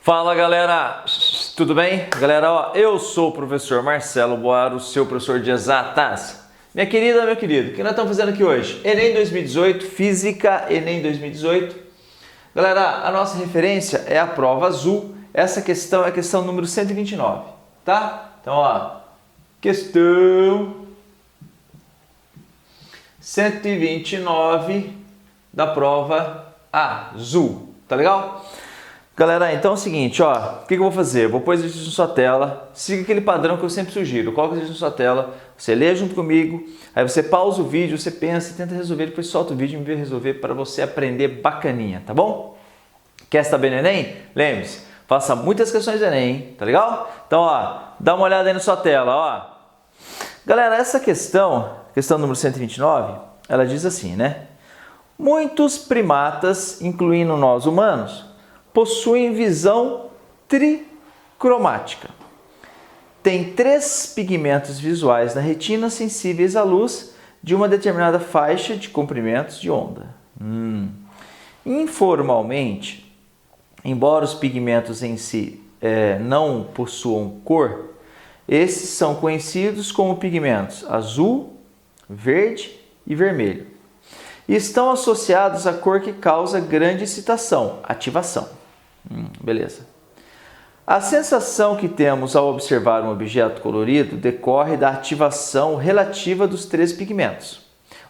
Fala galera, tudo bem? Galera, ó, eu sou o professor Marcelo Boaro, seu professor de exatas. Minha querida, meu querido, o que nós estamos fazendo aqui hoje? Enem 2018, Física Enem 2018. Galera, a nossa referência é a prova azul. Essa questão é a questão número 129, tá? Então, ó, questão 129 da prova azul, tá legal? Galera, então é o seguinte, ó, o que eu vou fazer? Eu vou pôr exercício na sua tela, siga aquele padrão que eu sempre sugiro, coloca o exercício na sua tela, você lê junto comigo, aí você pausa o vídeo, você pensa, tenta resolver, depois solta o vídeo e me vê resolver para você aprender bacaninha, tá bom? Quer estar bem no Enem? Lembre-se, faça muitas questões do Enem, tá legal? Então, ó, dá uma olhada aí na sua tela, ó. Galera, essa questão número 129, ela diz assim, né? Muitos primatas, incluindo nós humanos, possuem visão tricromática. Tem 3 pigmentos visuais na retina sensíveis à luz de uma determinada faixa de comprimentos de onda. Informalmente, embora os pigmentos em si não possuam cor, esses são conhecidos como pigmentos azul, verde e vermelho. E estão associados à cor que causa grande excitação, ativação. Beleza. A sensação que temos ao observar um objeto colorido decorre da ativação relativa dos 3 pigmentos.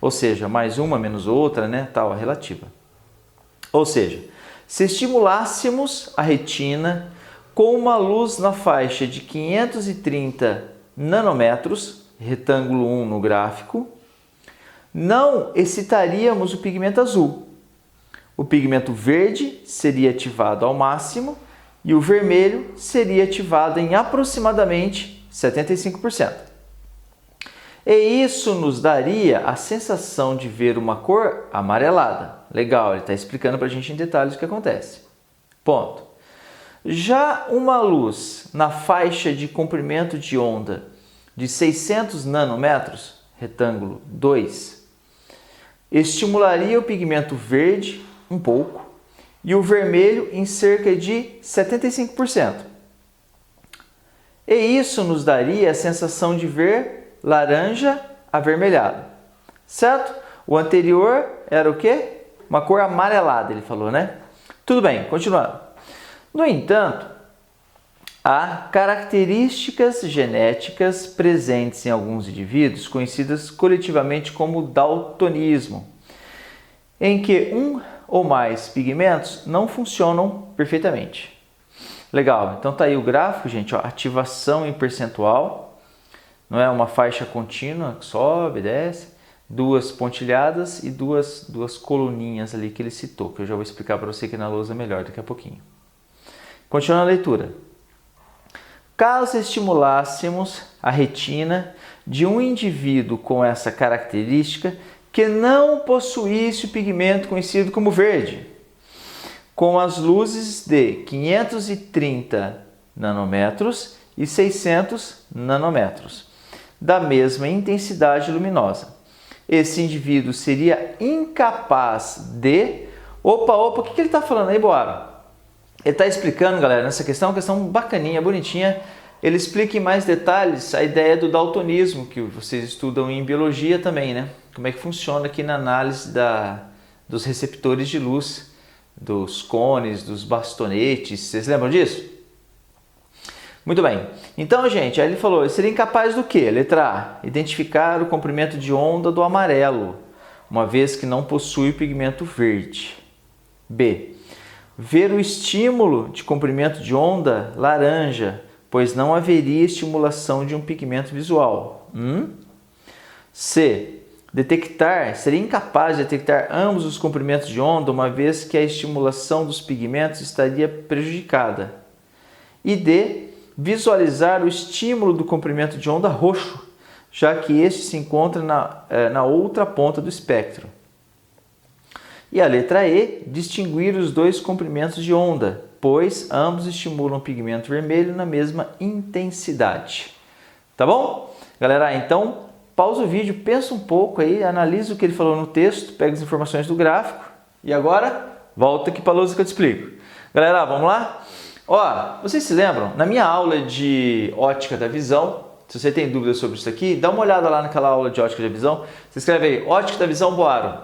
Ou seja, mais uma menos outra, né? Tal, a relativa. Ou seja, se estimulássemos a retina com uma luz na faixa de 530 nanômetros, retângulo 1 no gráfico, não excitaríamos o pigmento azul. O pigmento verde seria ativado ao máximo e o vermelho seria ativado em aproximadamente 75%. E isso nos daria a sensação de ver uma cor amarelada. Legal, ele está explicando para a gente em detalhes o que acontece. Ponto. Já uma luz na faixa de comprimento de onda de 600 nanômetros, retângulo 2, estimularia o pigmento verde um pouco e o vermelho em cerca de 75%. E isso nos daria a sensação de ver laranja avermelhado, certo? O anterior era o quê? Uma cor amarelada, ele falou, né? Tudo bem, continuando. No entanto, há características genéticas presentes em alguns indivíduos, conhecidas coletivamente como daltonismo, em que um ou mais pigmentos não funcionam perfeitamente. Legal, então tá aí o gráfico, gente, ó, ativação em percentual, não é uma faixa contínua que sobe, desce, 2 pontilhadas e duas coluninhas ali que ele citou, que eu já vou explicar para você aqui na lousa melhor daqui a pouquinho. Continuando a leitura. Caso estimulássemos a retina de um indivíduo com essa característica que não possuísse o pigmento conhecido como verde, com as luzes de 530 nanômetros e 600 nanômetros, da mesma intensidade luminosa. Esse indivíduo seria incapaz de... Opa, o que ele está falando aí, Boaro? Ele está explicando, galera, nessa questão, uma questão bacaninha, bonitinha. Ele explica em mais detalhes a ideia do daltonismo, que vocês estudam em biologia também, né? Como é que funciona aqui na análise dos receptores de luz, dos cones, dos bastonetes. Vocês lembram disso? Muito bem. Então, gente, aí ele falou, ele seria incapaz do quê? Letra A, identificar o comprimento de onda do amarelo, uma vez que não possui o pigmento verde. B, ver o estímulo de comprimento de onda laranja, pois não haveria estimulação de um pigmento visual. C, seria incapaz de detectar ambos os comprimentos de onda, uma vez que a estimulação dos pigmentos estaria prejudicada. E D, visualizar o estímulo do comprimento de onda roxo, já que este se encontra na outra ponta do espectro. E a letra E, distinguir os 2 comprimentos de onda, pois ambos estimulam o pigmento vermelho na mesma intensidade. Tá bom? Galera, então pausa o vídeo, pensa um pouco aí, analisa o que ele falou no texto, pega as informações do gráfico e agora volta aqui para a lousa que eu te explico. Galera, vamos lá? Ó, vocês se lembram? Na minha aula de ótica da visão, se você tem dúvidas sobre isso aqui, dá uma olhada lá naquela aula de ótica da visão. Você escreve aí, ótica da visão Boaro.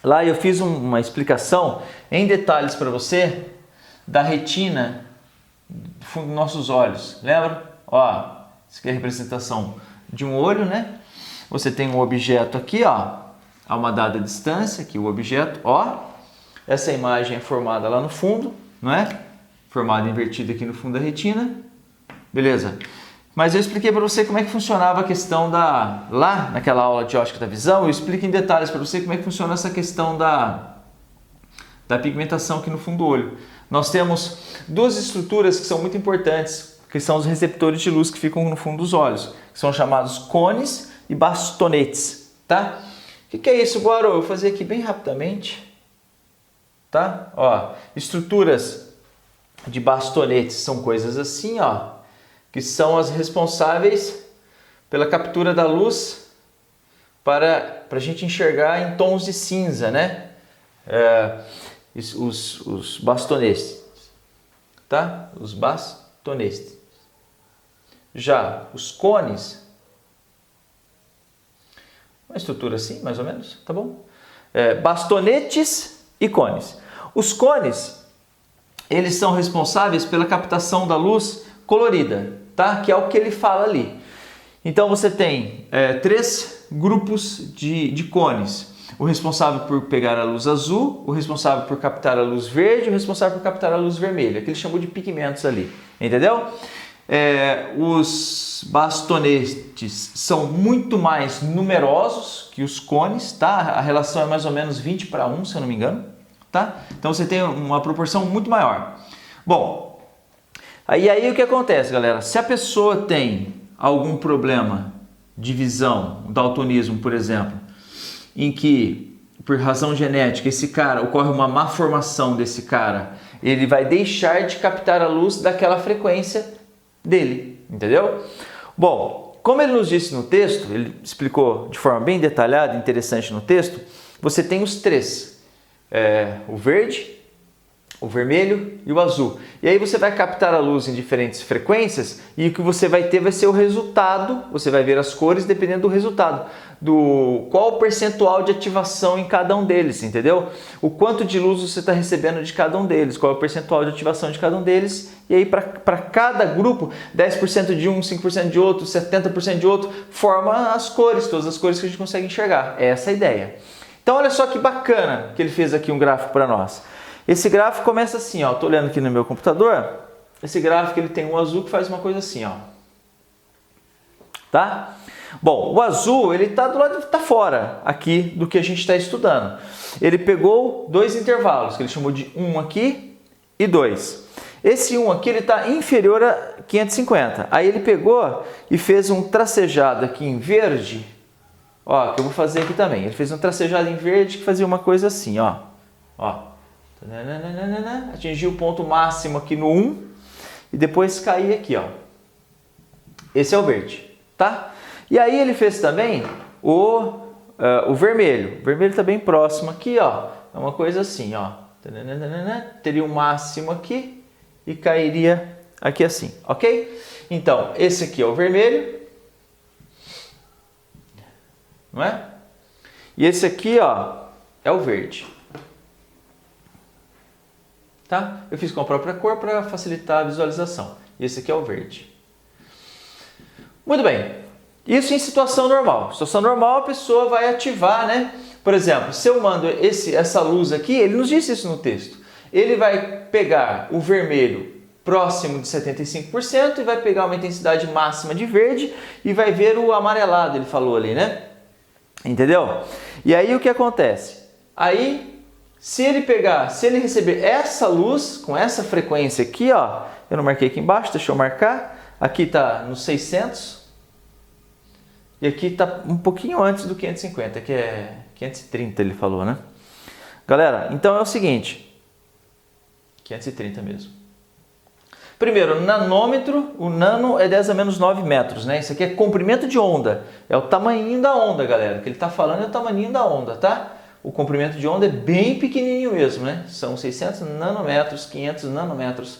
Lá eu fiz uma explicação em detalhes para você da retina do fundo dos nossos olhos. Lembra? Ó, isso aqui é a representação de um olho, né? Você tem um objeto aqui, ó, a uma dada distância, aqui o objeto, ó. Essa imagem é formada lá no fundo, não é? Formada invertida aqui no fundo da retina. Beleza? Mas eu expliquei para você como é que funcionava a questão lá naquela aula de ótica da visão, eu explico em detalhes para você como é que funciona essa questão da pigmentação aqui no fundo do olho. Nós temos duas estruturas que são muito importantes, que são os receptores de luz que ficam no fundo dos olhos, que são chamados cones e bastonetes, tá? O que é isso, Boaro? Eu vou fazer aqui bem rapidamente, tá? Ó, estruturas de bastonetes são coisas assim, ó, que são as responsáveis pela captura da luz para a gente enxergar em tons de cinza, né? Os bastonetes, tá? Os bastonetes. Já os cones, uma estrutura assim, mais ou menos, tá bom? Bastonetes e cones. Os cones, eles são responsáveis pela captação da luz colorida, tá? Que é o que ele fala ali. Então você tem três grupos de cones. O responsável por pegar a luz azul, o responsável por captar a luz verde e o responsável por captar a luz vermelha, que ele chamou de pigmentos ali, entendeu? Os bastonetes são muito mais numerosos que os cones, tá? A relação é mais ou menos 20:1, se eu não me engano, tá? Então você tem uma proporção muito maior. Bom, aí o que acontece, galera? Se a pessoa tem algum problema de visão, um daltonismo, por exemplo, em que, por razão genética, esse cara, ocorre uma má formação desse cara, ele vai deixar de captar a luz daquela frequência dele, entendeu? Bom, como ele nos disse no texto, ele explicou de forma bem detalhada e interessante no texto, você tem os três, o verde, o vermelho e o azul. E aí você vai captar a luz em diferentes frequências e o que você vai ter vai ser o resultado, você vai ver as cores dependendo do resultado, qual o percentual de ativação em cada um deles, entendeu? O quanto de luz você está recebendo de cada um deles, qual é o percentual de ativação de cada um deles, e aí para cada grupo, 10% de um, 5% de outro, 70% de outro, forma as cores, todas as cores que a gente consegue enxergar. É essa a ideia. Então olha só que bacana que ele fez aqui um gráfico para nós. Esse gráfico começa assim, ó. Estou olhando aqui no meu computador. Esse gráfico ele tem um azul que faz uma coisa assim, ó. Tá? Bom, o azul ele está do lado, tá fora aqui do que a gente está estudando. Ele pegou dois intervalos que ele chamou de 1 aqui e 2. Esse 1 aqui ele está inferior a 550. Aí ele pegou e fez um tracejado aqui em verde. Ó, que eu vou fazer aqui também. Ele fez um tracejado em verde que fazia uma coisa assim, ó. Ó. Atingiu o ponto máximo aqui no 1 e depois cair aqui, ó. Esse é o verde, tá? E aí ele fez também o vermelho. O vermelho está bem próximo aqui, ó. É uma coisa assim, ó. Teria um máximo aqui e cairia aqui assim, ok? Então, esse aqui é o vermelho, não é? E esse aqui, ó, é o verde. Tá? Eu fiz com a própria cor para facilitar a visualização. E esse aqui é o verde. Muito bem. Isso em situação normal. Situação normal a pessoa vai ativar, né? Por exemplo, se eu mando essa luz aqui, ele nos disse isso no texto. Ele vai pegar o vermelho próximo de 75% e vai pegar uma intensidade máxima de verde e vai ver o amarelado, ele falou ali, né? Entendeu? E aí o que acontece? Aí se ele receber essa luz com essa frequência aqui, ó, eu não marquei aqui embaixo, deixa eu marcar. Aqui está no 600 e aqui está um pouquinho antes do 550, que é 530 ele falou, né? Galera, então é o seguinte, 530 mesmo. Primeiro, nanômetro, o nano é 10 a menos 9 metros, né? Isso aqui é comprimento de onda, é o tamanhinho da onda, galera. O que ele está falando é o tamanhinho da onda, tá? O comprimento de onda é bem pequenininho mesmo, né? São 600 nanômetros, 500 nanômetros.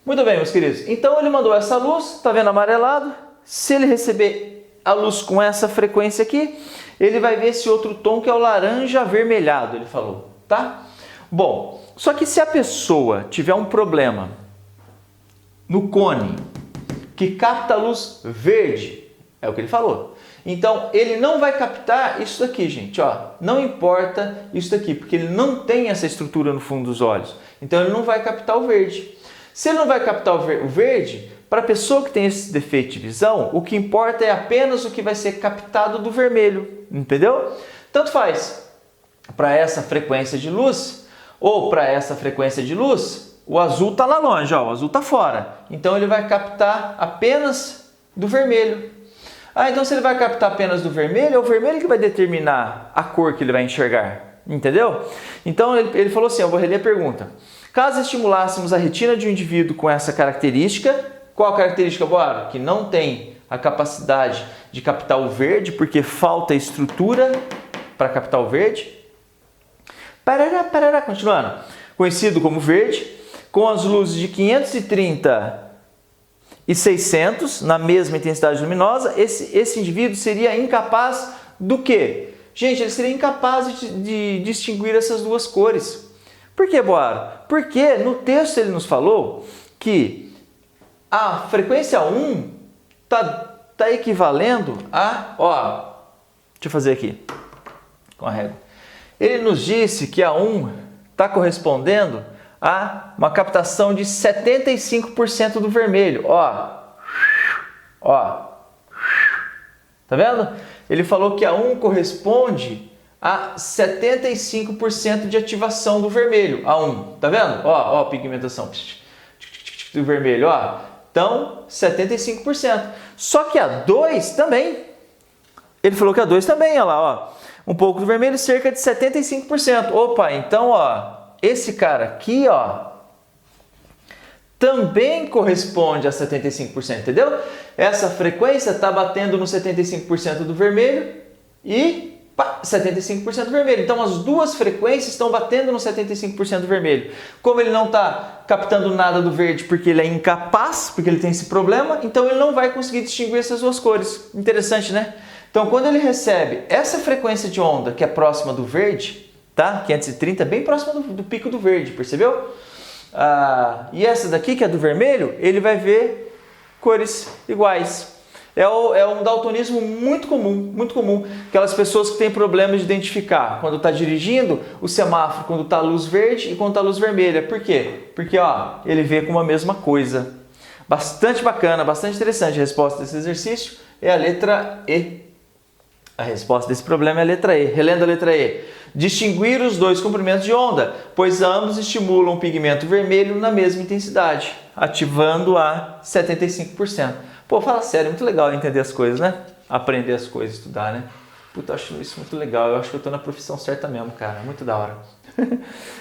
Muito bem, meus queridos. Então ele mandou essa luz, está vendo amarelado? Se ele receber a luz com essa frequência aqui, ele vai ver esse outro tom que é o laranja avermelhado, ele falou, tá? Bom, só que se a pessoa tiver um problema no cone que capta a luz verde, é o que ele falou. Então, ele não vai captar isso daqui, gente, ó. Não importa isso daqui, porque ele não tem essa estrutura no fundo dos olhos. Então, ele não vai captar o verde. Se ele não vai captar o verde, para a pessoa que tem esse defeito de visão, o que importa é apenas o que vai ser captado do vermelho, entendeu? Tanto faz para essa frequência de luz ou para essa frequência de luz, o azul está lá longe, ó, o azul está fora. Então, ele vai captar apenas do vermelho. Ah, então se ele vai captar apenas do vermelho, é o vermelho que vai determinar a cor que ele vai enxergar, entendeu? Então ele falou assim, eu vou reler a pergunta. Caso estimulássemos a retina de um indivíduo com essa característica, qual a característica, Boara? Que não tem a capacidade de captar o verde, porque falta estrutura para captar o verde. Parará, continuando. Conhecido como verde, com as luzes de 530 e 600 na mesma intensidade luminosa, esse indivíduo seria incapaz do quê? Gente, ele seria incapaz de distinguir essas duas cores. Por que, Boara? Porque no texto ele nos falou que a frequência 1 tá equivalendo a... Ó, deixa eu fazer aqui com a régua. Ele nos disse que a 1 está correspondendo a uma captação de 75% do vermelho. Ó. Tá vendo? Ele falou que a 1 corresponde a 75% de ativação do vermelho. A 1, tá vendo? Ó, pigmentação do vermelho, ó. Então, 75%. Só que a 2 também. Ele falou que a 2 também, olha lá, ó. Um pouco do vermelho, cerca de 75%. Opa, então, ó, esse cara aqui, ó, também corresponde a 75%, entendeu? Essa frequência está batendo no 75% do vermelho e 75% do vermelho. Então, as duas frequências estão batendo no 75% do vermelho. Como ele não está captando nada do verde porque ele é incapaz, porque ele tem esse problema, então ele não vai conseguir distinguir essas duas cores. Interessante, né? Então, quando ele recebe essa frequência de onda que é próxima do verde, tá? 530, bem próxima do pico do verde, percebeu? E essa daqui, que é do vermelho, ele vai ver cores iguais. É um daltonismo muito comum. Aquelas pessoas que têm problema de identificar quando está dirigindo o semáforo, quando está a luz verde e quando está a luz vermelha. Por quê? Porque ó, ele vê como a mesma coisa. Bastante bacana, bastante interessante. A resposta desse exercício é a letra E. A resposta desse problema é a letra E. Relendo a letra E. Distinguir os dois comprimentos de onda, pois ambos estimulam o pigmento vermelho na mesma intensidade, ativando a 75%. Pô, fala sério, é muito legal entender as coisas, né? Aprender as coisas, estudar, né? Puta, eu acho isso muito legal. Eu acho que eu tô na profissão certa mesmo, cara. Muito da hora.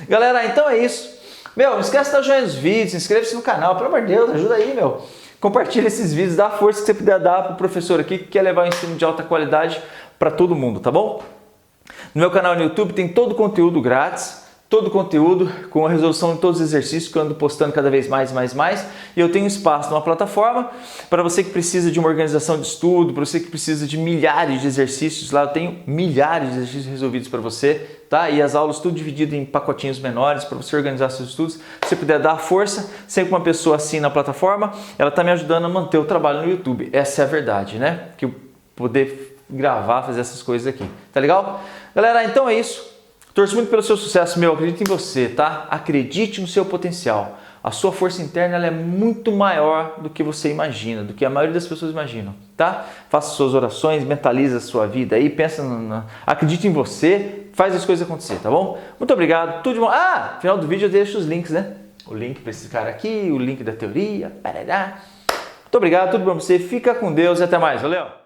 Galera, então é isso. Meu, não esquece de dar joinha nos vídeos, inscreva-se no canal, pelo amor de Deus, ajuda aí, meu. Compartilha esses vídeos, dá a força que você puder dar pro professor aqui que quer levar o ensino de alta qualidade para todo mundo, tá bom? No meu canal no YouTube tem todo o conteúdo grátis, todo o conteúdo com a resolução de todos os exercícios que eu ando postando cada vez mais. E eu tenho espaço numa plataforma para você que precisa de uma organização de estudo, para você que precisa de milhares de exercícios. Lá eu tenho milhares de exercícios resolvidos para você, tá? E as aulas tudo dividido em pacotinhos menores para você organizar seus estudos. Se você puder dar força, sempre uma pessoa assim na plataforma, ela está me ajudando a manter o trabalho no YouTube. Essa é a verdade, né? Que eu poder gravar, fazer essas coisas aqui. Tá legal? Galera, então é isso. Torço muito pelo seu sucesso, meu. Acredite em você, tá? Acredite no seu potencial. A sua força interna ela é muito maior do que você imagina, do que a maioria das pessoas imaginam, tá? Faça suas orações, mentaliza a sua vida aí, pensa acredite em você, faz as coisas acontecer, tá bom? Muito obrigado, tudo de bom. No final do vídeo eu deixo os links, né? O link para esse cara aqui, o link da teoria, parará. Muito obrigado, tudo bom pra você. Fica com Deus e até mais. Valeu!